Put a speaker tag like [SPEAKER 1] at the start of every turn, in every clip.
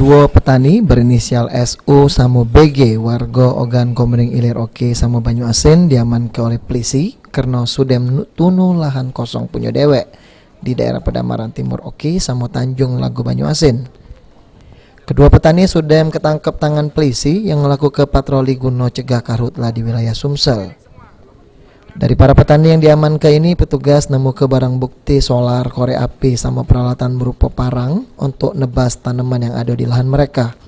[SPEAKER 1] Dua petani berinisial SU sama BG warga Ogan Komering Ilir Oke sama Banyu Asin diamankan oleh polisi karena sudah tunu lahan kosong punya dewek di daerah Pedamaran Timur Oke sama Tanjung Lago Banyu Asin. Kedua petani sudah ketangkep tangan polisi yang melakukan patroli guna cegah karhutlah di wilayah Sumsel. Dari para petani yang diamankan ini, petugas nemu ke barang bukti solar, korek api, sama peralatan berupa parang untuk nebas tanaman yang ada di lahan mereka.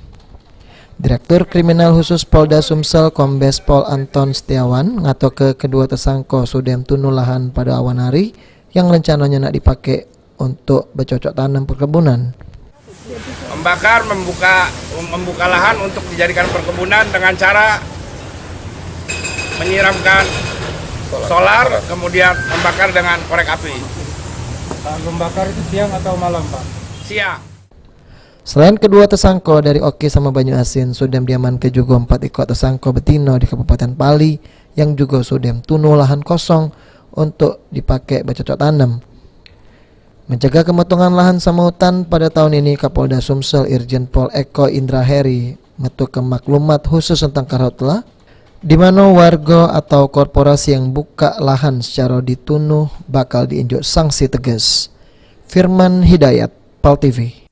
[SPEAKER 1] Direktur Kriminal Khusus Polda Sumsel, Kombes Pol Anton Setiawan, ngato ke kedua tersangka sudah tunu lahan pada awan hari yang rencananya nak dipakai untuk bercocok tanam perkebunan.
[SPEAKER 2] Membakar, membuka lahan untuk dijadikan perkebunan dengan cara menyiramkan solar, kemudian membakar dengan korek api.
[SPEAKER 3] Membakar itu siang atau malam, Pak?
[SPEAKER 2] Siang.
[SPEAKER 1] Selain kedua tersangka dari Oke sama Banyu Asin, sudah diamankan juga 4 ekor tersangka betina di Kabupaten Pali yang juga sudah tunu lahan kosong untuk dipakai bercocok tanam. Mencegah kemotongan lahan sama hutan pada tahun ini, Kapolda Sumsel Irjen Pol Eko Indra Heri metu ke maklumat khusus tentang karhutlah, di mana warga atau korporasi yang buka lahan secara ditunuh bakal diinjak sanksi tegas. Firman Hidayat, PAL TV.